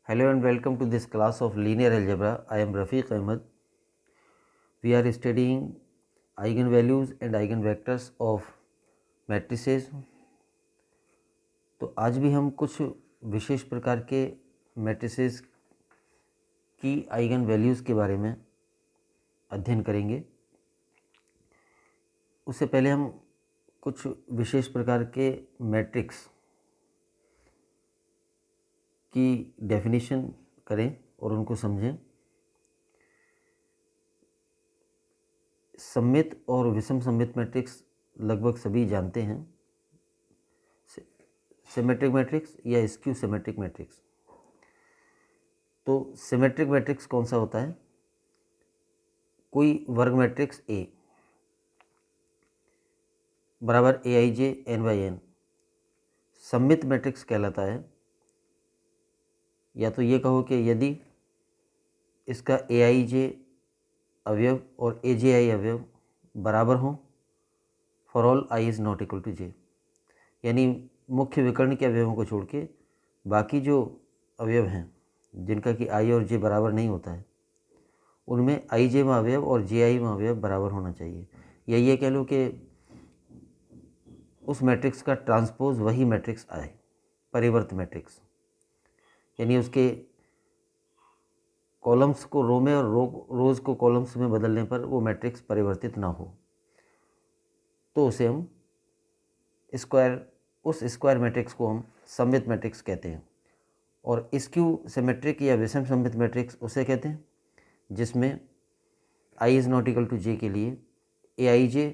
Hello and welcome to this class of linear algebra. I am Rafiq Ahmed. We are studying eigenvalues and eigenvectors of matrices. तो आज भी हम कुछ विशेष प्रकार के matrices की eigenvalues के बारे में अध्ययन करेंगे। उससे पहले हम कुछ विशेष प्रकार के मैट्रिक्स की डेफिनेशन करें और उनको समझें। सममित और विषम सममित मैट्रिक्स लगभग सभी जानते हैं। सिमेट्रिक मैट्रिक्स या स्क्यू सिमेट्रिक मैट्रिक्स। तो सिमेट्रिक मैट्रिक्स कौन सा होता है? कोई वर्ग मैट्रिक्स A बराबर aij n बाई n सममित मैट्रिक्स कहलाता है। या तो ये कहो कि यदि इसका aij अवयव और abi अवयव बराबर हों for all i is not equal to j, यानी मुख्य विकर्ण के अवयवों को छोड़ के बाकी जो अवयव हैं जिनका कि i और j बराबर नहीं होता है उनमें i j में अवयव और j i में अवयव बराबर होना चाहिए। या ये कह लो कि उस मैट्रिक्स का ट्रांसपोज वही मैट्रिक्स आए, परिवर्त मैट्रिक्स, यानी उसके कॉलम्स को रो में और रोज़ को कॉलम्स में बदलने पर वो मैट्रिक्स परिवर्तित ना हो, तो उसे हम उस स्क्वायर मैट्रिक्स को हम सममित मैट्रिक्स कहते हैं। और स्क्यू सिमेट्रिक या विषम सममित मैट्रिक्स उसे कहते हैं जिसमें i is not equal to j के लिए aij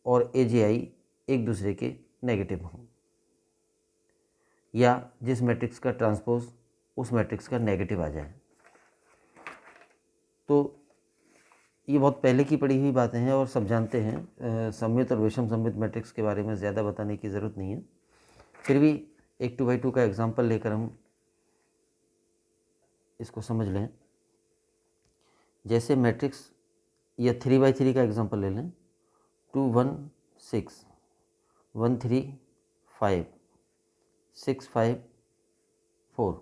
और abi एक दूसरे के नेगेटिव हों, या जिस मैट्रिक्स का ट्रांसपोज उस मैट्रिक्स का नेगेटिव आ जाए। तो ये बहुत पहले की पढ़ी हुई बातें हैं और सब जानते हैं। सममित और विषम सममित मैट्रिक्स के बारे में ज़्यादा बताने की ज़रूरत नहीं है। फिर भी एक 2x2 का एग्जाम्पल लेकर हम इसको समझ लें। जैसे मैट्रिक्स या 3x3 का एग्जाम्पल ले लें। 2 1 6 1 3 5 6 5 4,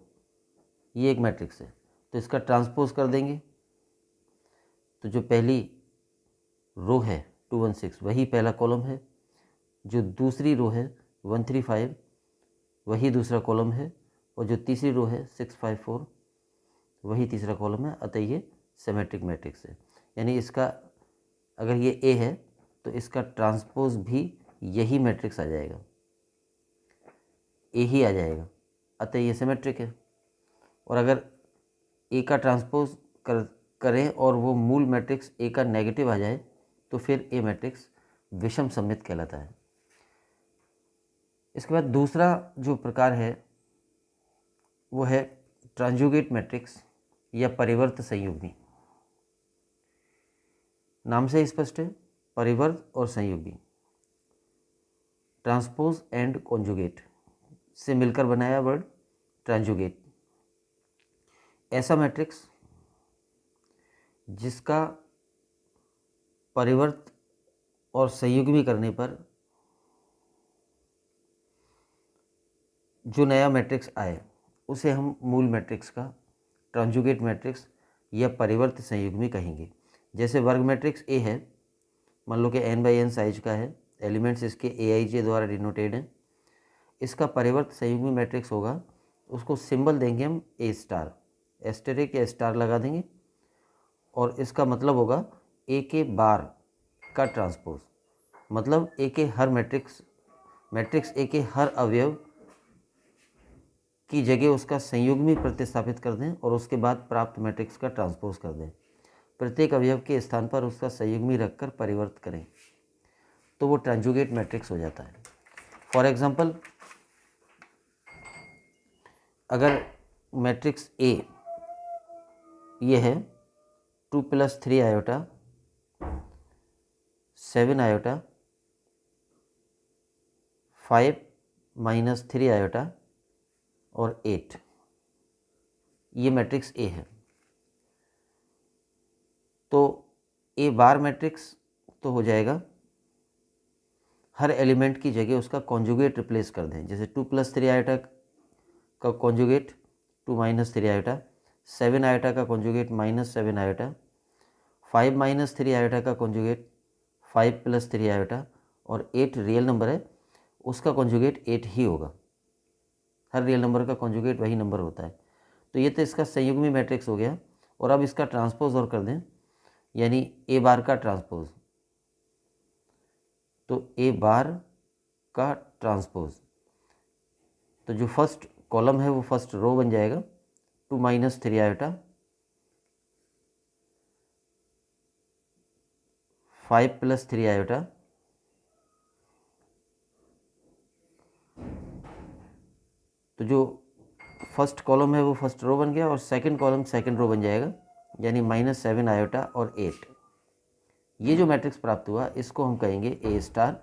ये एक मैट्रिक्स है। तो इसका ट्रांसपोज कर देंगे तो जो पहली रो है 2 1 6 वही पहला कॉलम है, जो दूसरी रो है 1 3 5 वही दूसरा कॉलम है, और जो तीसरी रो है 6 5 4 वही तीसरा कॉलम है। अतः ये सिमेट्रिक मैट्रिक्स है। यानी इसका अगर ये A है तो इसका ट्रांसपोज भी यही मैट्रिक्स आ जाएगा, A ही आ जाएगा। अतः ये सिमेट्रिक है। और अगर A का ट्रांसपोज करें और वो मूल मैट्रिक्स A का नेगेटिव आ जाए तो फिर A मैट्रिक्स विषम सममित कहलाता है। इसके बाद दूसरा जो प्रकार है वो है ट्रांजुगेट मैट्रिक्स या परिवर्त संयुग्मी। नाम से स्पष्ट है, परिवर्त और संयुग्मी, ट्रांसपोज एंड कॉन्जुगेट से मिलकर बनाया वर्ड ट्रांजुगेट। ऐसा मैट्रिक्स जिसका परिवर्त और संयुग्मी करने पर जो नया मैट्रिक्स आए उसे हम मूल मैट्रिक्स का ट्रांजुगेट मैट्रिक्स या परिवर्त संयुग्मी कहेंगे। जैसे वर्ग मैट्रिक्स A है, मान लो कि n बाई n साइज का है, एलिमेंट्स इसके aij द्वारा डिनोटेड हैं। इसका परिवर्त संयुग्मी मैट्रिक्स होगा, उसको सिंबल देंगे हम A स्टार, एस्टेरिक या स्टार लगा देंगे, और इसका मतलब होगा A के बार का ट्रांसपोज, मतलब A के हर मैट्रिक्स A के हर अवयव की जगह उसका संयुग्मी प्रतिस्थापित कर दें और उसके बाद प्राप्त मैट्रिक्स का ट्रांसपोज कर दें। प्रत्येक अवयव के स्थान पर उसका संयुग्मी रखकर परिवर्त करें तो वो ट्रांजुगेट मैट्रिक्स हो जाता है। फॉर एग्जांपल, अगर मैट्रिक्स A ये है 2 + 3 आयोटा 7 आयोटा 5 - 3 आयोटा और 8, ये मैट्रिक्स A है, तो A बार मैट्रिक्स तो हो जाएगा, हर एलिमेंट की जगह उसका कॉन्जुगेट रिप्लेस कर दें। जैसे 2 + 3 आयोटा का कॉन्जुगेट 2 माइनस 3 आयोटा, 7 आयोटा का conjugate minus 7 iota, 5 minus 3 iota का कॉन्जुगेट 5 प्लस 3 आयोटा, और 8 रियल नंबर है उसका कॉन्जुगेट 8 ही होगा। हर रियल नंबर का कॉन्जुगेट वही नंबर होता है। तो ये तो इसका संयुग्मी मैट्रिक्स हो गया। और अब इसका ट्रांसपोज और कर दें, यानी ए बार का ट्रांसपोज। तो ए बार का ट्रांसपोज, तो जो फर्स्ट कॉलम है वो फर्स्ट रो बन जाएगा 2 माइनस 3 आयोटा, 5 प्लस 3 आयोटा, तो जो फर्स्ट कॉलम है वो फर्स्ट रो बन गया और सेकंड कॉलम सेकंड रो बन जाएगा, यानी माइनस 7 आयोटा और 8। ये जो मैट्रिक्स प्राप्त हुआ इसको हम कहेंगे ए स्टार,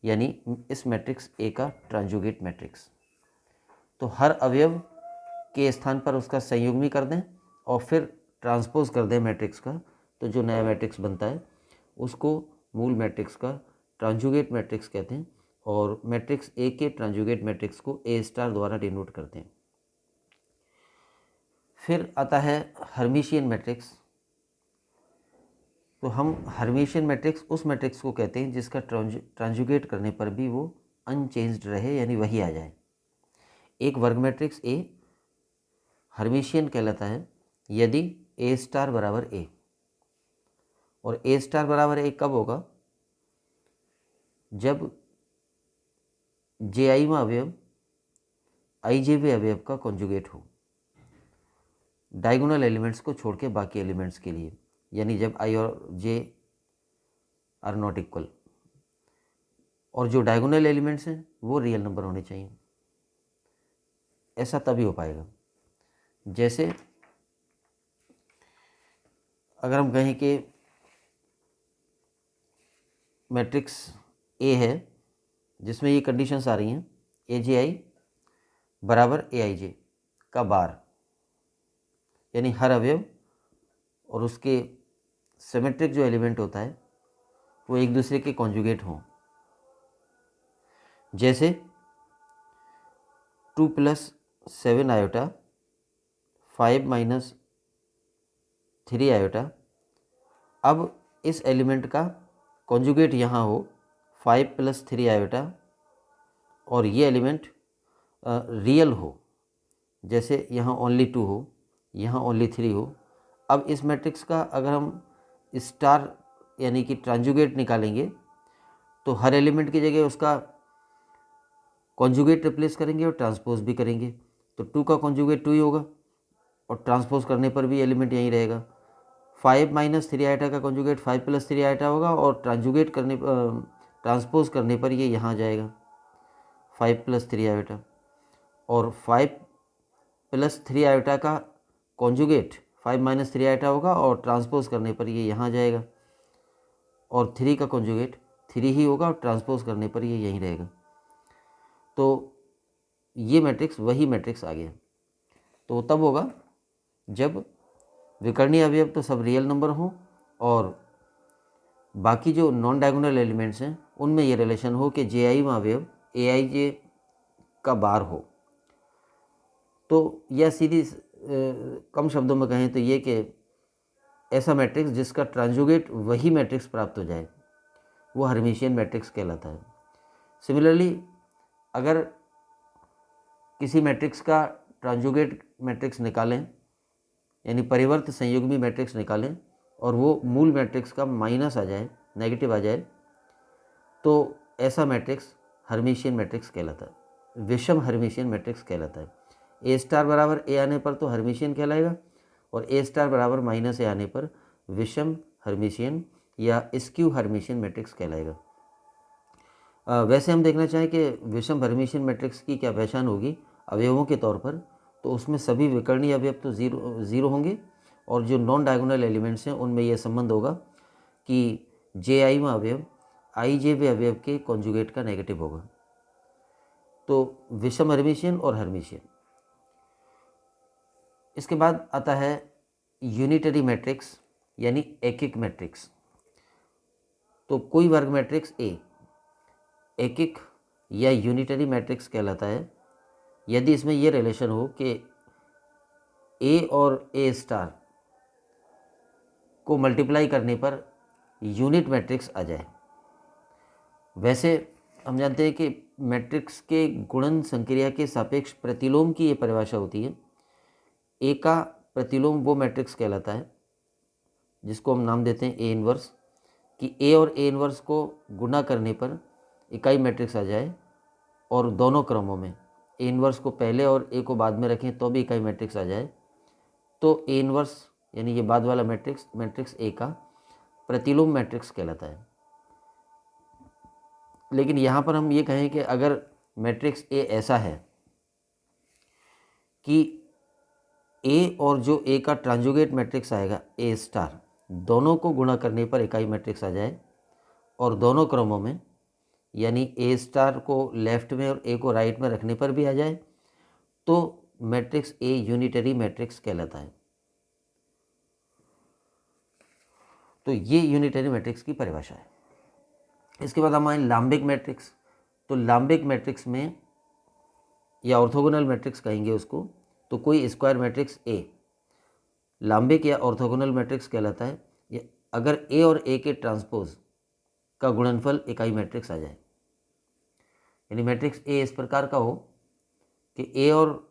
यानी इस मैट्रिक्स ए का ट्रांजुगेट मैट्रिक्स। तो हर अवयव के स्थान पर उसका संयुग्मी कर दें और फिर ट्रांसपोज कर दें मैट्रिक्स का, तो जो नया मैट्रिक्स बनता है उसको मूल मैट्रिक्स का ट्रांजुगेट मैट्रिक्स कहते हैं, और मैट्रिक्स ए के ट्रांजुगेट मैट्रिक्स को ए स्टार द्वारा डिनोट करते हैं। फिर आता है हर्मिशियन मैट्रिक्स। तो हम हर्मिशियन मैट्रिक्स उस मैट्रिक्स को कहते हैं जिसका ट्रांजुगेट करने पर भी वो अनचेंज्ड रहे, यानी वही आ जाए। एक वर्ग मैट्रिक्स ए हर्मिशियन कहलाता है यदि ए स्टार बराबर ए, और ए स्टार बराबर ए कब होगा? जब जे आई में अवयव आई जे वे अवयव का कॉन्जुगेट हो, डायगोनल एलिमेंट्स को छोड़ के बाकी एलिमेंट्स के लिए, यानी जब आई और जे आर नॉट इक्वल, और जो डायगोनल एलिमेंट्स हैं वो रियल नंबर होने चाहिए। ऐसा तभी हो पाएगा जैसे अगर हम कहें कि मैट्रिक्स ए है जिसमें ये कंडीशंस आ रही हैं, ए जे आई बराबर ए आई जे का बार, यानी हर अवयव और उसके सिमेट्रिक जो एलिमेंट होता है वो एक दूसरे के कॉन्जुगेट हों। जैसे 2 प्लस 7 आयोटा, 5 माइनस 3 आयोटा, अब इस एलिमेंट का कॉन्जुगेट यहाँ हो 5 प्लस 3 आयोटा, और ये एलिमेंट रियल हो, जैसे यहाँ ओनली 2 हो, यहाँ ओनली 3 हो। अब इस मैट्रिक्स का अगर हम स्टार यानी कि ट्रांजुगेट निकालेंगे तो हर एलिमेंट की जगह उसका कॉन्जुगेट रिप्लेस करेंगे और ट्रांसपोज भी करेंगे, तो 2 का कॉन्जुगेट 2 ही होगा और ट्रांसपोज करने पर भी एलिमेंट यहीं रहेगा। 5 माइनस 3 आयोटा का कॉन्जुगेट 5 प्लस 3 आयोटा होगा और ट्रांजुगेट करने ट्रांसपोज करने पर ये यहाँ जाएगा 5 प्लस 3 आयोटा, और 5 प्लस 3 आयोटा का कॉन्जुगेट 5 माइनस 3 आयोटा होगा और ट्रांसपोज करने पर ये यहाँ जाएगा, और 3 का कॉन्जुगेट 3 ही होगा और ट्रांसपोज करने पर ये यहीं रहेगा। तो ये मैट्रिक्स वही मैट्रिक्स आ गया। तो तब होगा जब विकर्णीय अवयव तो सब रियल नंबर हों और बाकी जो नॉन डायगोनल एलिमेंट्स हैं उनमें ये रिलेशन हो कि जे आई में अवयव ए आई जे का बार हो। तो यह सीधी कम शब्दों में कहें तो ये कि ऐसा मैट्रिक्स जिसका ट्रांजुगेट वही मैट्रिक्स प्राप्त हो जाए वो हर्मिशियन मैट्रिक्स कहलाता है। सिमिलरली अगर किसी मैट्रिक्स का ट्रांजुगेट मैट्रिक्स निकालें, यानी परिवर्त संयुग्मी मैट्रिक्स निकालें, और वो मूल मैट्रिक्स का माइनस आ जाए, नेगेटिव आ जाए, तो ऐसा मैट्रिक्स हर्मिशियन मैट्रिक्स कहलाता है, विषम हर्मिशियन मैट्रिक्स कहलाता है। ए स्टार बराबर ए आने पर तो हर्मिशियन कहलाएगा, और ए स्टार बराबर माइनस ए आने पर विषम हर्मिशियन या स्क्यू हर्मिशियन मैट्रिक्स कहलाएगा। वैसे हम देखना चाहें कि विषम हर्मिशियन मैट्रिक्स की क्या पहचान होगी अवयवों के तौर पर, तो उसमें सभी विकर्णीय अवयव तो ज़ीरो होंगे, और जो नॉन डायगोनल एलिमेंट्स हैं उनमें यह संबंध होगा कि जे आई में अवयव आई जे वे अवयव के कॉन्जुगेट का नेगेटिव होगा। तो विषम हर्मिशियन और हर्मिशियन। इसके बाद आता है यूनिटरी मैट्रिक्स यानी एकिक मैट्रिक्स। तो कोई वर्ग मैट्रिक्स ए एकिक या यूनिटरी मैट्रिक्स कहलाता है यदि इसमें यह रिलेशन हो कि ए और ए स्टार को मल्टीप्लाई करने पर यूनिट मैट्रिक्स आ जाए। वैसे हम जानते हैं कि मैट्रिक्स के गुणन संक्रिया के सापेक्ष प्रतिलोम की ये परिभाषा होती है। ए का प्रतिलोम वो मैट्रिक्स कहलाता है जिसको हम नाम देते हैं ए इनवर्स, कि ए और ए इनवर्स को गुणा करने पर इकाई मैट्रिक्स आ जाए और दोनों क्रमों में ए इनवर्स को पहले और ए को बाद में रखें तो भी इकाई मैट्रिक्स आ जाए, तो ए इनवर्स यानी ये बाद वाला मैट्रिक्स ए का प्रतिलोम मैट्रिक्स कहलाता है। लेकिन यहाँ पर हम ये कहें कि अगर मैट्रिक्स ए ऐसा है कि ए और जो ए का ट्रांजुगेट मैट्रिक्स आएगा ए स्टार, दोनों को गुणा करने पर इकाई मैट्रिक्स आ जाए और दोनों क्रमों में यानी ए स्टार को लेफ्ट में और ए को राइट में रखने पर भी आ जाए, तो मैट्रिक्स ए यूनिटरी मैट्रिक्स कहलाता है। तो ये यूनिटरी मैट्रिक्स की परिभाषा है। इसके बाद हम आए लाम्बिक मैट्रिक्स। तो लाम्बिक मैट्रिक्स में या ऑर्थोगोनल मैट्रिक्स कहेंगे उसको, तो कोई स्क्वायर मैट्रिक्स ए लाम्बिक या ऑर्थोगोनल मैट्रिक्स कहलाता है या अगर ए और ए के ट्रांसपोज का गुणनफल इकाई मैट्रिक्स आ जाए। यानी मैट्रिक्स ए इस प्रकार का हो कि ए और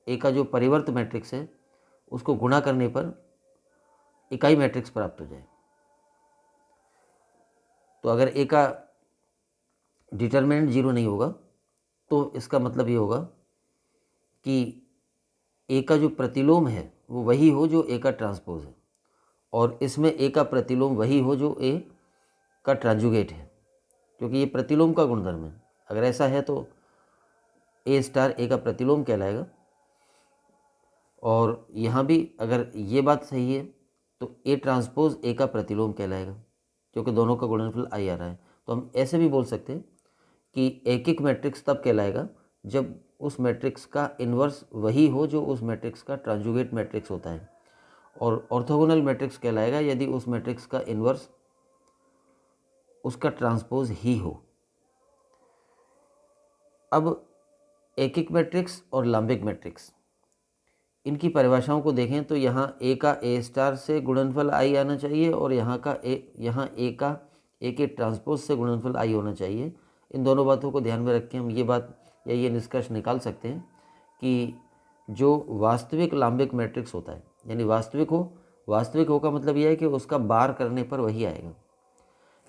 ए का जो परिवर्त मैट्रिक्स है उसको गुणा करने पर इकाई मैट्रिक्स प्राप्त हो जाए। तो अगर ए का डिटरमिनेंट 0 नहीं होगा तो इसका मतलब ये होगा कि ए का जो प्रतिलोम है वो वही हो जो ए का ट्रांसपोज है, और इसमें ए का प्रतिलोम वही हो जो ए का ट्रांजुगेट है, क्योंकि ये प्रतिलोम का गुणधर्म है। अगर ऐसा है तो ए स्टार ए का प्रतिलोम कहलाएगा। और यहाँ भी अगर ये बात सही है तो ए ट्रांसपोज ए का प्रतिलोम कहलाएगा, क्योंकि दोनों का गुणनफल आई आ रहा है। तो हम ऐसे भी बोल सकते हैं कि एकिक मैट्रिक्स तब कहलाएगा जब उस मैट्रिक्स का इन्वर्स वही हो जो उस मैट्रिक्स का ट्रांजुगेट मैट्रिक्स होता है, और ऑर्थोगोनल मैट्रिक्स कहलाएगा यदि उस मैट्रिक्स का इन्वर्स उसका ट्रांसपोज ही हो। अब एकिक मैट्रिक्स और लाम्बिक मैट्रिक्स, इनकी परिभाषाओं को देखें तो यहाँ ए का ए स्टार से गुणनफल आई आना चाहिए और यहाँ ए का ए के ट्रांसपोज से गुणनफल आई होना चाहिए। इन दोनों बातों को ध्यान में रख के हम ये बात या ये निष्कर्ष निकाल सकते हैं कि जो वास्तविक लाम्बिक मैट्रिक्स होता है, यानी वास्तविक हो का मतलब यह है कि उसका बार करने पर वही आएगा।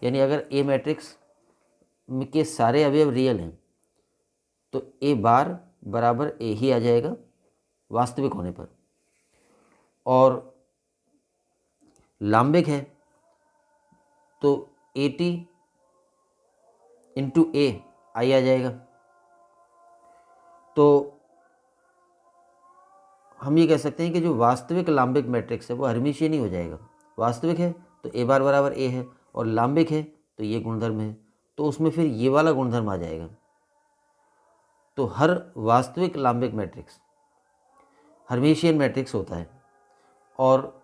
यानी अगर ए मैट्रिक्स के सारे अवयव रियल हैं तो ए बार बराबर ए ही आ जाएगा वास्तविक होने पर, और लाम्बिक है तो ए टी इंटू ए आई आ जाएगा। तो हम ये कह सकते हैं कि जो वास्तविक लाम्बिक मैट्रिक्स है वो हर्मिशियन ही हो जाएगा। वास्तविक है तो ए बार बराबर ए है, और लाम्बिक है तो ये गुणधर्म है, तो उसमें फिर ये वाला गुणधर्म आ जाएगा। तो हर वास्तविक लाम्बिक मैट्रिक्स हर्मिशियन मैट्रिक्स होता है। और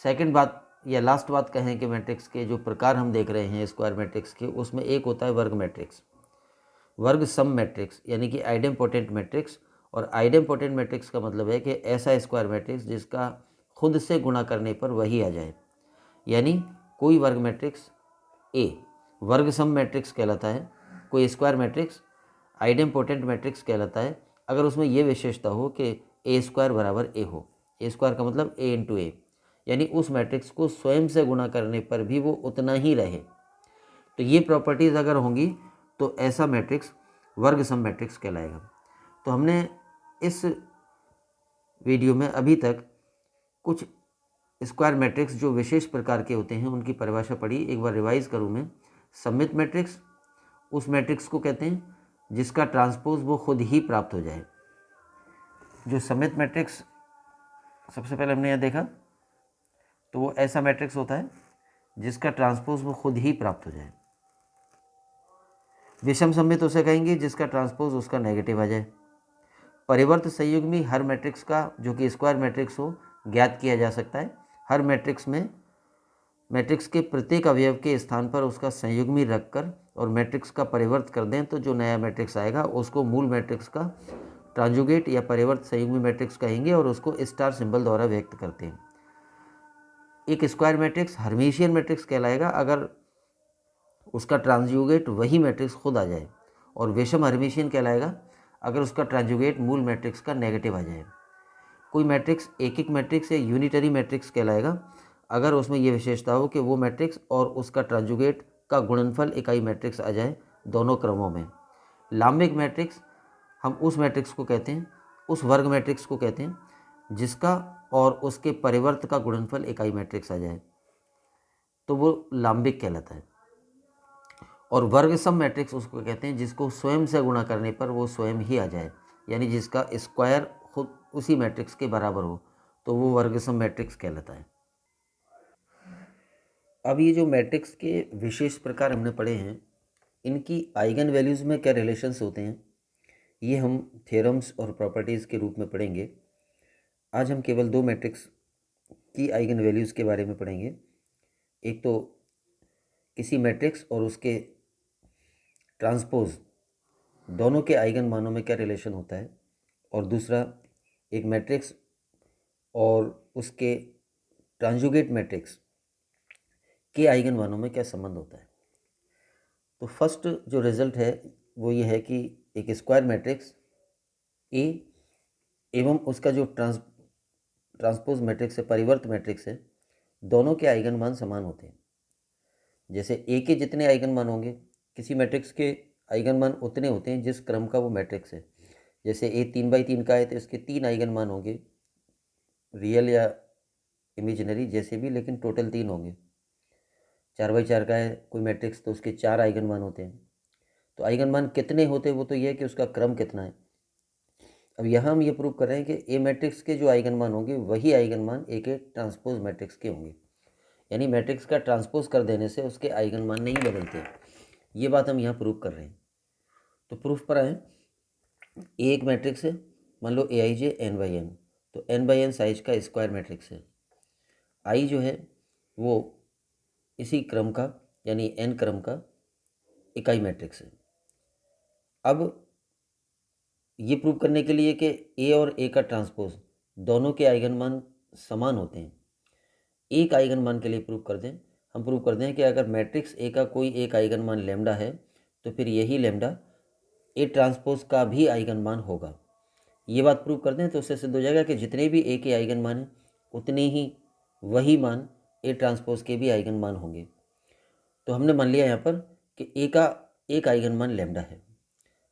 सेकंड बात या लास्ट बात कहें कि मैट्रिक्स के जो प्रकार हम देख रहे हैं स्क्वायर मैट्रिक्स के, उसमें एक होता है वर्ग मैट्रिक्स, वर्ग सम मैट्रिक्स, यानी कि आइडेम्पोटेंट मैट्रिक्स। और आइडेम्पोटेंट मैट्रिक्स का मतलब है कि ऐसा स्क्वायर मैट्रिक्स जिसका खुद से गुणा करने पर वही आ जाए। यानी कोई वर्ग मैट्रिक्स ए वर्ग सम मैट्रिक्स कहलाता है, कोई स्क्वायर मैट्रिक्स आइडेम्पोटेंट मैट्रिक्स कहलाता है अगर उसमें ये विशेषता हो कि ए स्क्वायर बराबर ए हो। ए स्क्वायर का मतलब ए इंटू ए, यानी उस मैट्रिक्स को स्वयं से गुणा करने पर भी वो उतना ही रहे। तो ये प्रॉपर्टीज़ अगर होंगी तो ऐसा मैट्रिक्स वर्ग सम मैट्रिक्स कहलाएगा। तो हमने इस वीडियो में अभी तक कुछ स्क्वायर मैट्रिक्स जो विशेष प्रकार के होते हैं उनकी परिभाषा पढ़ी। एक बार रिवाइज करूँ मैं। सममित मैट्रिक्स उस मैट्रिक्स को कहते हैं जिसका ट्रांसपोज वो खुद ही प्राप्त हो जाए। जो सममित मैट्रिक्स सबसे पहले हमने यहाँ देखा तो वो ऐसा मैट्रिक्स होता है जिसका ट्रांसपोज वो खुद ही प्राप्त हो जाए। विषम सममित उसे कहेंगे जिसका ट्रांसपोज उसका नेगेटिव आ जाए। परिवर्त संयुग्मी हर मैट्रिक्स का जो कि स्क्वायर मैट्रिक्स हो ज्ञात किया जा सकता है। हर मैट्रिक्स में मैट्रिक्स के प्रत्येक अवयव के स्थान पर उसका संयुग्मी रखकर और मैट्रिक्स का परिवर्त कर दें तो जो नया मैट्रिक्स आएगा उसको मूल मैट्रिक्स का ट्रांजुगेट या परिवर्त संयुग्मी मैट्रिक्स कहेंगे और उसको स्टार सिंबल द्वारा व्यक्त करते हैं। एक स्क्वायर मैट्रिक्स हर्मिशियन मैट्रिक्स कहलाएगा अगर उसका ट्रांजुगेट वही मैट्रिक्स खुद आ जाए, और विषम हर्मिशियन कहलाएगा अगर उसका ट्रांजुगेट मूल मैट्रिक्स का नेगेटिव आ जाए। कोई मैट्रिक्स एक मैट्रिक्स या यूनिटरी मैट्रिक्स कहलाएगा अगर उसमें ये विशेषता हो कि वो मैट्रिक्स और उसका ट्रांजुगेट का गुणनफल इकाई मैट्रिक्स आ जाए दोनों क्रमों में। लाम्बिक मैट्रिक्स हम उस मैट्रिक्स को कहते हैं, उस वर्ग मैट्रिक्स को कहते हैं जिसका और उसके परिवर्त का गुणनफल इकाई मैट्रिक्स आ जाए, तो वो लाम्बिक कहलाता है। और वर्ग सम मैट्रिक्स उसको कहते हैं जिसको स्वयं से गुणा करने पर वो स्वयं ही आ जाए, यानी जिसका स्क्वायर खुद उसी मैट्रिक्स के बराबर हो, तो वो वर्ग सम मैट्रिक्स कहलाता है। अब ये जो मैट्रिक्स के विशेष प्रकार हमने पढ़े हैं, इनकी आइगन वैल्यूज़ में क्या रिलेशंस होते हैं, ये हम थ्योरम्स और प्रॉपर्टीज़ के रूप में पढ़ेंगे। आज हम केवल दो मैट्रिक्स की आइगन वैल्यूज़ के बारे में पढ़ेंगे। एक तो किसी मैट्रिक्स और उसके ट्रांसपोज दोनों के आइगन मानों में क्या रिलेशन होता है, और दूसरा एक मैट्रिक्स और उसके ट्रांजुगेट मैट्रिक्स के आइगन मानों में क्या संबंध होता है। तो फर्स्ट जो रिजल्ट है वो ये है कि एक स्क्वायर मैट्रिक्स ए एवं उसका जो ट्रांसपोज मैट्रिक्स है, परिवर्त मैट्रिक्स है, दोनों के आइगन मान समान होते हैं। जैसे ए के जितने आइगन मान होंगे, किसी मैट्रिक्स के आइगन मान उतने होते हैं जिस क्रम का वो मैट्रिक्स है। जैसे ए 3/3 का है तो इसके 3 आइगन मान होंगे, रियल या इमेजिनरी जैसे भी, लेकिन टोटल 3 होंगे। 4/4 का है कोई मैट्रिक्स तो उसके 4 आइगन मान होते हैं। तो आइगन मान कितने होते हैं वो तो ये है कि उसका क्रम कितना है। अब यहाँ हम ये प्रूव कर रहे हैं कि ए मैट्रिक्स के जो आइगन मान होंगे वही आइगन मान ए के ट्रांसपोज मैट्रिक्स के होंगे, यानी मैट्रिक्स का ट्रांसपोज कर देने से उसके आइगन मान नहीं बदलते। ये बात हम यहाँ प्रूव कर रहे हैं। तो प्रूफ पर आए, ए एक मैट्रिक्स है, मान लो ए आई जे n/n, तो n/n साइज का स्क्वायर मैट्रिक्स है। आई जो है वो इसी क्रम का यानी n क्रम का इकाई मैट्रिक्स है। अब ये प्रूव करने के लिए कि ए और ए का ट्रांसपोज दोनों के आइगन मान समान होते हैं, एक आइगन मान के लिए प्रूव कर दें। हम प्रूव कर दें कि अगर मैट्रिक्स ए का कोई एक आइगन मान लैम्डा है तो फिर यही लैम्डा ए ट्रांसपोज का भी आइगन मान होगा। ये बात प्रूव कर दें तो उससे सिद्ध हो जाएगा कि जितने भी ए के आइगन मान हैं उतने ही वही मान ए ट्रांसपोज के भी आइगन मान होंगे। तो हमने मान लिया यहाँ पर कि ए का एक आइगन मान लैम्डा है।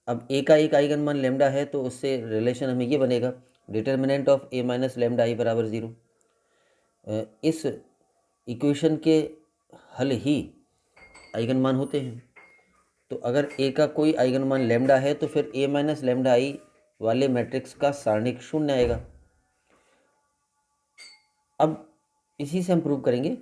अब ए का एक आइगन मान लैम्डा है तो उससे रिलेशन हमें ये बनेगा, determinant of A minus lambda I बराबर 0। इस इक्वेशन के हल ही आइगन मान होते हैं। तो अगर ए का कोई आइगन मान लैम्डा है तो फिर ए माइनस लैम्डा आई वाले मैट्रिक्स का सारणिक 0 आएगा। अब इसी से हम प्रूव करेंगे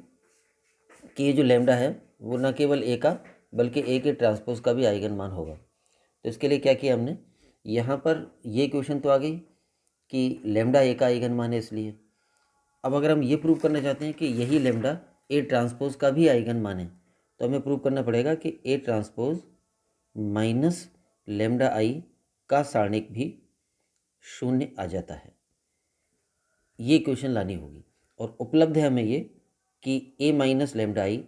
कि ये जो लैम्डा है वो न केवल ए का बल्कि ए के ट्रांसपोज का भी आइगन मान होगा। तो इसके लिए क्या किया हमने, यहाँ पर ये क्वेश्चन तो आ गई कि लैम्डा ए का आइगन मान है इसलिए। अब अगर हम ये प्रूव करना चाहते हैं कि यही लैम्डा ए ट्रांसपोज का भी आइगन मान है, तो हमें प्रूव करना पड़ेगा कि A transpose minus lambda I का सारणिक भी 0 आ जाता है। ये क्वेश्चन लानी होगी और उपलब्ध है हमें ये कि ए माइनस लैम्डा आई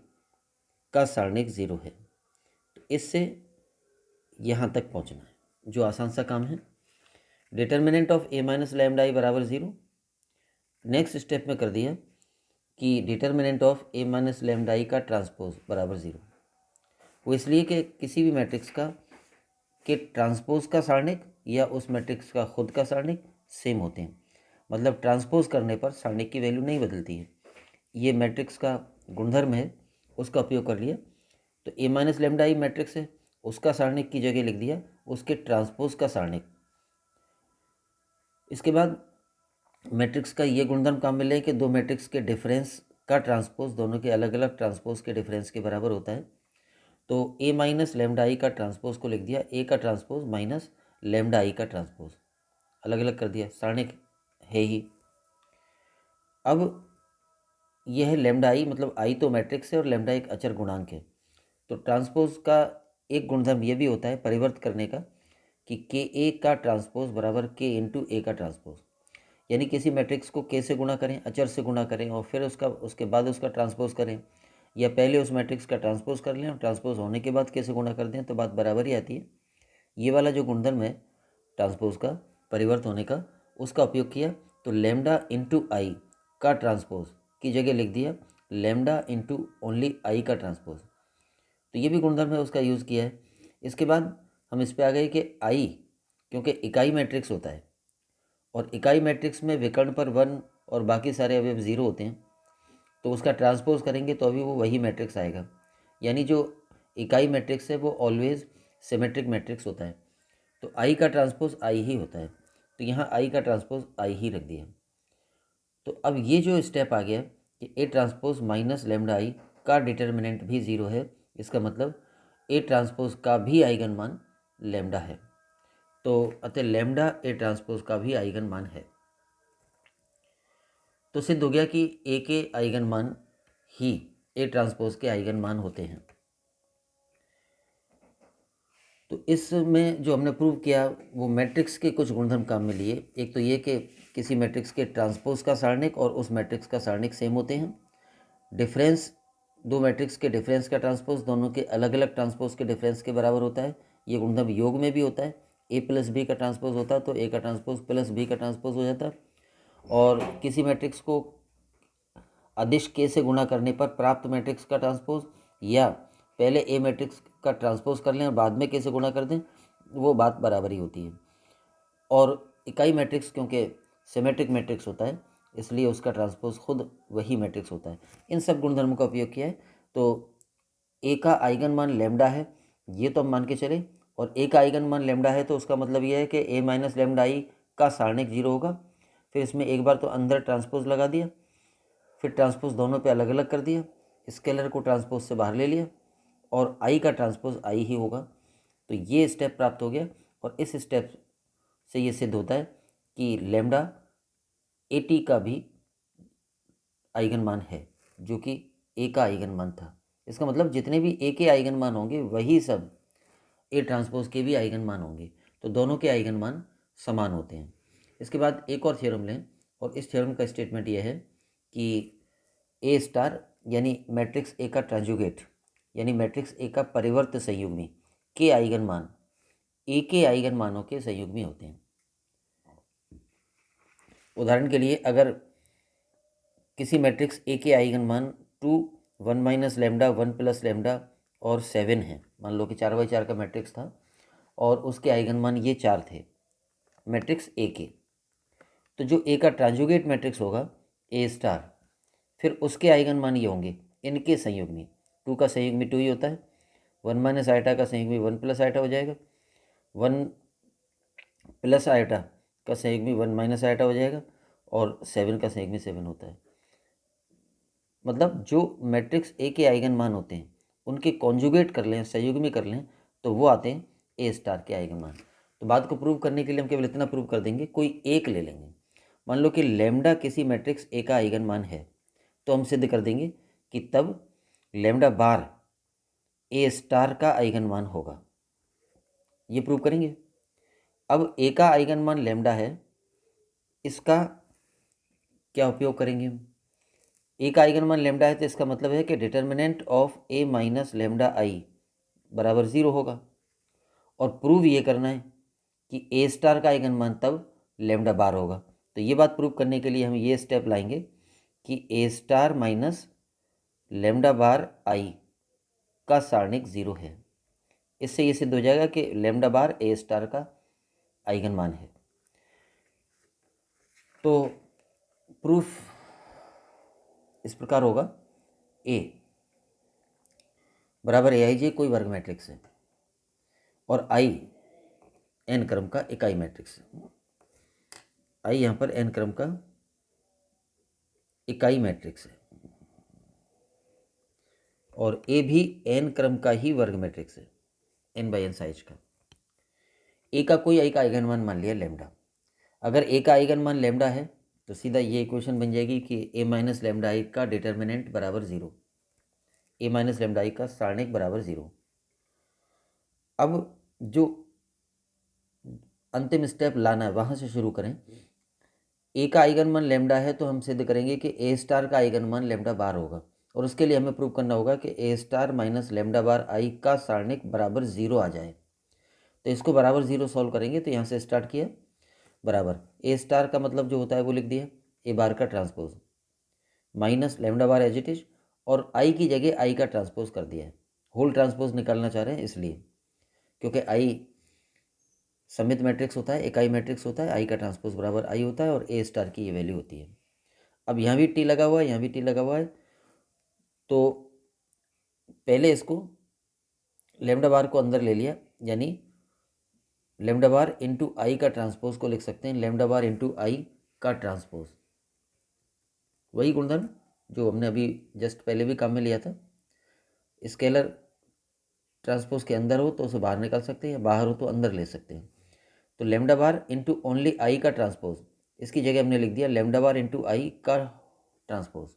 का सारणिक 0 है। तो इससे यहाँ तक पहुँचना है, जो आसान सा काम है। Determinant of A minus lambda I बराबर 0। नेक्स्ट स्टेप में कर दिया कि determinant of A minus lambda I का ट्रांसपोज बराबर 0। वो इसलिए कि किसी भी मैट्रिक्स का के ट्रांसपोज का सारणिक या उस मैट्रिक्स का खुद का सारणिक सेम होते हैं, मतलब ट्रांसपोज करने पर सारणिक की वैल्यू नहीं बदलती है। ये मैट्रिक्स का गुणधर्म है, उसका उपयोग कर लिया। तो ए माइनस लैम्डा आई मैट्रिक्स है, उसका सारणिक की जगह लिख दिया उसके ट्रांसपोज का सारणिक। इसके बाद मैट्रिक्स का ये गुणधर्म काम मिले कि दो मैट्रिक्स के डिफरेंस का ट्रांसपोज दोनों के अलग अलग ट्रांसपोज के डिफरेंस के बराबर होता है। तो ए माइनस लैम्डा आई का ट्रांसपोज को लिख दिया ए का ट्रांसपोज माइनस लैम्डा आई का ट्रांसपोज, अलग अलग कर दिया, सारणिक है ही। अब यह है लैम्डा आई, मतलब आई तो मैट्रिक्स है और लैम्डा एक अचर गुणांक है। तो ट्रांसपोज का एक गुणधर्म ये भी होता है परिवर्त करने का कि के ए का ट्रांसपोज बराबर के इंटू ए का ट्रांसपोज, यानी किसी मैट्रिक्स को के से गुणा करें, अचर से गुणा करें और फिर उसके बाद उसका ट्रांसपोज करें, या पहले उस मैट्रिक्स का ट्रांसपोज कर लें और ट्रांसपोज होने के बाद के से गुणा कर दें, तो बात बराबर ही आती है। ये वाला जो गुणधर्म है ट्रांसपोज का, परिवर्त होने का, उसका उपयोग किया तो लेमडा इंटू आई का ट्रांसपोज की जगह लिख दिया लेमडा इंटू ओनली आई का ट्रांसपोज। तो ये भी गुणधर्म है, उसका यूज़ किया है। इसके बाद हम इस पे आ गए कि आई क्योंकि इकाई मैट्रिक्स होता है और इकाई मैट्रिक्स में विकर्ण पर 1 और बाकी सारे अवयव 0 होते हैं, तो उसका ट्रांसपोज करेंगे तो अभी वो वही मैट्रिक्स आएगा। यानी जो इकाई मैट्रिक्स है वो ऑलवेज सिमेट्रिक मैट्रिक्स होता है, तो आई का ट्रांसपोज आई ही होता है, तो यहाँ आई का ट्रांसपोज आई ही रख दिया। तो अब ये जो स्टेप आ गया कि A transpose minus lambda I का डिटर्मिनेंट भी 0 है, इसका मतलब ए ट्रांसपोज का भी आइगन मान लेमडा है, तो अतः लेमडा ए ट्रांसपोज का भी आइगन मान है। तो सिद्ध हो गया कि ए के आइगन मान ही ए ट्रांसपोज के आइगन मान होते हैं। तो इसमें जो हमने प्रूव किया वो मैट्रिक्स के कुछ गुणधर्म काम में लिए। एक तो ये कि किसी मैट्रिक्स के ट्रांसपोज का सारणिक और उस मैट्रिक्स का सारणिक सेम होते हैं। डिफरेंस, दो मैट्रिक्स के डिफरेंस का ट्रांसपोज दोनों के अलग अलग ट्रांसपोज के डिफरेंस के बराबर होता है। ये गुणधर्म योग में भी होता है। ए प्लस बी का ट्रांसपोज होता है तो ए का ट्रांसपोज प्लस बी का ट्रांसपोज हो जाता है। और किसी मैट्रिक्स को अदिश के से गुणा करने पर प्राप्त मैट्रिक्स का ट्रांसपोज, या पहले ए मैट्रिक्स का ट्रांसपोज कर लें और बाद में के से गुणा कर दें, वो बात बराबर ही होती है। और इकाई मैट्रिक्स क्योंकि सिमेट्रिक मैट्रिक्स होता है इसलिए उसका ट्रांसपोज खुद वही मैट्रिक्स होता है। इन सब गुणधर्मों का उपयोग किया है। तो ए का आइगन मान लेमडा है, ये तो हम मान के चले, और ए का आइगन मान लेमडा है तो उसका मतलब ये है कि ए माइनस लेमडा आई का सारणिक 0 होगा। फिर इसमें एक बार तो अंदर ट्रांसपोज लगा दिया, फिर ट्रांसपोज दोनों पे अलग अलग कर दिया, स्केलर को ट्रांसपोज से बाहर ले लिया और आई का ट्रांसपोज आई ही होगा। तो ये स्टेप प्राप्त हो गया और इस स्टेप से ये सिद्ध होता है कि लेमडा ए टी का भी आइगन मान है, जो कि ए का आइगन मान था। इसका मतलब जितने भी ए के आइगन मान होंगे वही सब ए ट्रांसपोज के भी आइगन मान होंगे, तो दोनों के आइगन मान समान होते हैं। इसके बाद एक और थ्योरम लें और इस थ्योरम का स्टेटमेंट यह है कि ए स्टार यानी मैट्रिक्स ए का ट्रांजुगेट यानी मैट्रिक्स ए का परिवर्त संयुग्मी के आइगन मान ए के आइगन मानों के संयुग्मी होते हैं। उदाहरण के लिए अगर किसी मैट्रिक्स ए के आइगन मान 2, 1 माइनस लेमडा, 1 प्लस लेमडा और 7 है, मान लो कि 4x4 का मैट्रिक्स था और उसके आइगन मान ये 4 थे मैट्रिक्स ए के, तो जो ए का ट्रांजुगेट मैट्रिक्स होगा ए स्टार, फिर उसके आइगन मान ये होंगे इनके संयुग्मी। 2 का संयुग्मी 2 ही होता है, 1 माइनस आइटा का संयुग्मी 1 प्लस आइटा हो जाएगा, 1 प्लस आइटा का संयुग्मी 1 माइनस आइटा हो जाएगा और 7 का संयुग्मी 7 होता है। मतलब जो मैट्रिक्स ए के आइगन मान होते हैं उनके कॉन्जुगेट कर लें, संयुग्मी कर लें, तो वो आते हैं ए स्टार के आइगन मान। तो बात को प्रूव करने के लिए हम केवल इतना प्रूव कर देंगे, कोई एक ले लेंगे। मान लो कि लेमडा किसी मैट्रिक्स ए का आइगन मान है, तो हम सिद्ध कर देंगे कि तब लेमडा बार ए स्टार का आइगन मान होगा। ये प्रूव करेंगे। अब ए का आइगन मान लेमडा है, इसका क्या उपयोग करेंगे हम? ए का आइगन मान लेमडा है तो इसका मतलब है कि determinant of A minus lambda I बराबर 0 होगा। और प्रूव ये करना है कि ए स्टार का आइगन मान तब लेमडा बार होगा। तो ये बात प्रूव करने के लिए हम ये स्टेप लाएंगे कि ए star minus lambda bar I का सारणिक 0 है। इससे ये सिद्ध हो जाएगा कि लेमडा बार ए स्टार का आइगन मान है। तो प्रूफ इस प्रकार होगा, ए बराबर ए आई जे कोई वर्ग मैट्रिक्स है और आई एन क्रम का इकाई मैट्रिक्स है। आई यहाँ पर एन क्रम का इकाई मैट्रिक्स है और ए भी एन क्रम का ही वर्ग मैट्रिक्स है, एन बाई एन साइज का। ए का कोई एक आइगन मान मान लिया लेमडा। अगर ए का आइगन मान लेमडा है तो सीधा ये इक्वेशन बन जाएगी कि ए माइनस लेमडा आई का डिटर्मिनेंट बराबर 0, ए माइनस लेमडा आई का सारणिक बराबर 0। अब जो अंतिम स्टेप लाना है, वहाँ से शुरू करें। ए का आइगन मान लेमडा है तो हम सिद्ध करेंगे कि ए स्टार का आइगन मान लेमडा बार होगा, और उसके लिए हमें प्रूव करना होगा कि ए star minus lambda bar I का सारणिक बराबर 0 आ जाए। तो इसको बराबर 0 सॉल्व करेंगे, तो यहाँ से स्टार्ट किया, बराबर ए स्टार का मतलब जो होता है वो लिख दिया, ए बार का transpose minus lambda bar as it is, और आई की जगह आई का ट्रांसपोज कर दिया है। होल ट्रांसपोज निकालना चाह रहे हैं इसलिए, क्योंकि आई सममित मैट्रिक्स होता है, इकाई मैट्रिक्स होता है, आई का ट्रांसपोज बराबर आई होता है, और ए स्टार की ये वैल्यू होती है। अब यहाँ भी टी लगा हुआ है, यहाँ भी टी लगा हुआ है, तो पहले इसको लेमडा बार को अंदर ले लिया, यानी लेमडा बार इंटू आई का ट्रांसपोज को लिख सकते हैं लेमडा बार इंटू आई का ट्रांसपोज, वही गुणधर्म जो हमने अभी जस्ट पहले भी काम में लिया था। स्केलर ट्रांसपोज के अंदर हो तो उसे बाहर निकाल सकते हैं, या बाहर हो तो अंदर ले सकते हैं। तो lambda bar into only I का ट्रांसपोज, इसकी जगह हमने लिख दिया लेमडा बार इंटू आई का ट्रांसपोज।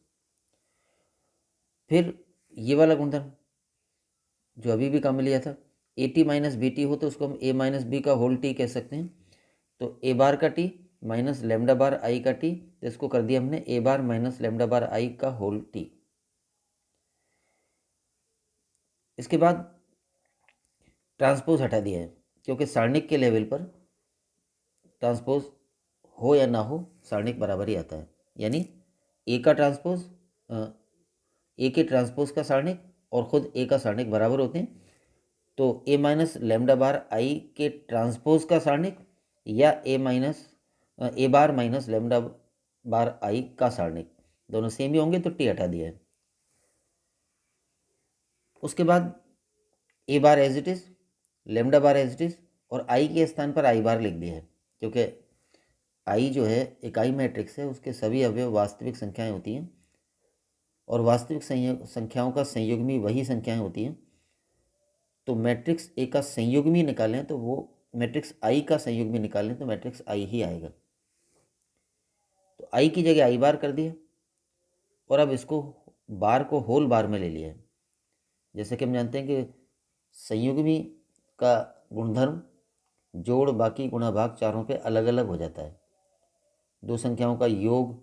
फिर ये वाला गुणधर्म जो अभी भी काम में लिया था, A T minus B T हो तो उसको हम ए माइनस बी का होल टी कह सकते हैं। तो ए बार का T minus lambda bar I का टी, तो इसको कर दिया हमने ए बार माइनस लेमडा बार आई का होल टी। इसके बाद ट्रांसपोज हटा दिया है, क्योंकि सारणिक के लेवल पर ट्रांसपोज हो या ना हो सारणिक बराबर ही आता है, यानी ए का ट्रांसपोज ए के ट्रांसपोज का सारणिक और ख़ुद ए का सारणिक बराबर होते हैं। तो ए माइनस लेमडा बार आई के ट्रांसपोज का सारणिक या ए बार माइनस लेमडा बार आई का सारणिक दोनों सेम ही होंगे, तो टी हटा दिया है। उसके बाद A bar as it is, lambda bar as it is, और आई के स्थान पर आई बार लिख दिया है, क्योंकि आई जो है इकाई मैट्रिक्स है, उसके सभी अवयव वास्तविक संख्याएं होती हैं, और वास्तविक संख्याओं का संयुग्मी वही संख्याएं होती हैं। तो मैट्रिक्स ए का संयुग्मी निकालें तो वो मैट्रिक्स आई का संयुग्मी निकालें तो मैट्रिक्स आई ही आएगा। तो आई की जगह आई बार कर दिया, और अब इसको बार को होल बार में ले लिया है। जैसे कि हम जानते हैं कि संयुग्मी का गुणधर्म जोड़ बाकी गुणा भाग चारों पे अलग अलग हो जाता है। दो संख्याओं का योग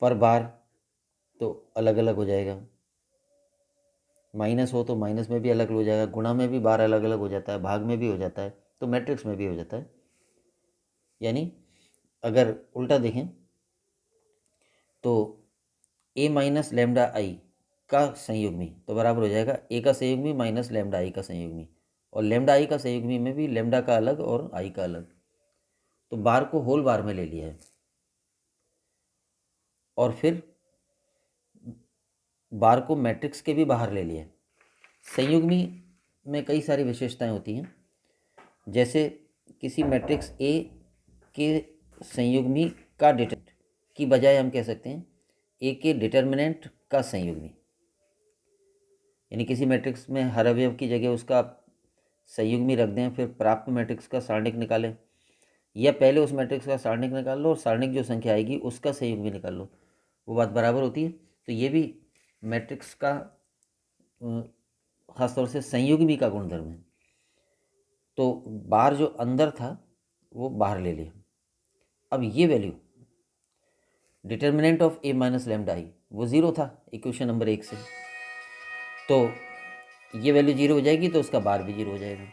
पर बार तो अलग अलग हो जाएगा, माइनस हो तो माइनस में भी अलग हो जाएगा, गुणा में भी बार अलग अलग हो जाता है, भाग में भी हो जाता है, तो मैट्रिक्स में भी हो जाता है। यानी अगर उल्टा देखें तो ए माइनस लेमडा आई का संयुग्मी तो बराबर हो जाएगा ए का संयुग्मी माइनस लेमडा आई का संयुग्मी, और लेमडा आई का संयुग्मी में भी लेमडा का अलग और आई का अलग। तो बार को होल बार में ले लिया है, और फिर बार को मैट्रिक्स के भी बाहर ले लिया है। संयुग्मी में कई सारी विशेषताएं होती हैं, जैसे किसी मैट्रिक्स ए के संयुग्मी का डिटरमिनेंट की बजाय हम कह सकते हैं ए के डिटर्मिनेंट का संयुग्मी, यानी किसी मैट्रिक्स में हर अवयव की जगह उसका संयुग्मी रख दें, फिर प्राप्त मैट्रिक्स का सारणिक निकालें, या पहले उस मैट्रिक्स का सारणिक निकाल लो और सारणिक जो संख्या आएगी उसका संयुग्मी निकाल लो, वो बात बराबर होती है। तो ये भी मैट्रिक्स का खासतौर से संयुग्मी का गुणधर्म है। तो बार जो अंदर था वो बाहर ले लिया। अब ये value determinant of A minus lambda I वो 0 था इक्वेशन नंबर 1 से, तो ये वैल्यू 0 हो जाएगी, तो उसका बार भी 0 हो जाएगा।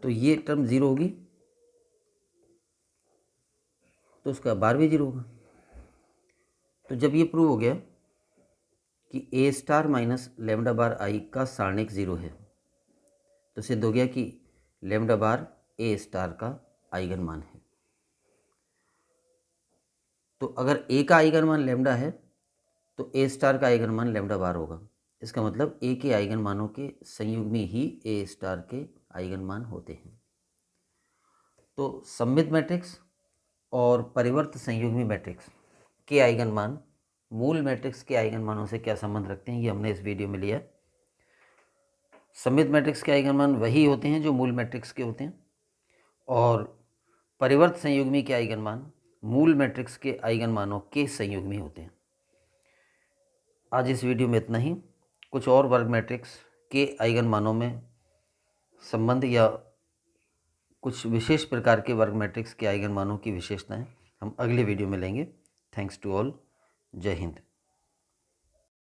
तो ये टर्म 0 होगी तो उसका बार भी 0 होगा। तो जब ये प्रूव हो गया कि ए star minus lambda bar I का सारणिक 0 है, तो सिद्ध हो गया कि लेमडा बार ए स्टार का आइगन मान है। तो अगर ए का आइगन मान लेमडा है तो ए स्टार का आइगन मान लेमडा बार होगा। इसका मतलब ए के आइगन मानों के संयुग्मी ही ए स्टार के आइगन मान होते हैं। तो सममित मैट्रिक्स और परिवर्त संयुग्मी मैट्रिक्स के आइगन मान मूल मैट्रिक्स के आइगन मानों से क्या संबंध रखते हैं, ये हमने इस वीडियो में लिया। सममित मैट्रिक्स के आइगन मान वही होते हैं जो मूल मैट्रिक्स के होते हैं, और परिवर्त संयुग्मी के आइगन मान मूल मैट्रिक्स के आइगन मानों के संयुग्मी होते हैं। आज इस वीडियो में इतना ही। कुछ और वर्ग मैट्रिक्स के आइगन मानों में संबंध या कुछ विशेष प्रकार के वर्ग मैट्रिक्स के आइगन मानों की विशेषताएं हम अगले वीडियो में लेंगे। Thanks to all. जय हिंद।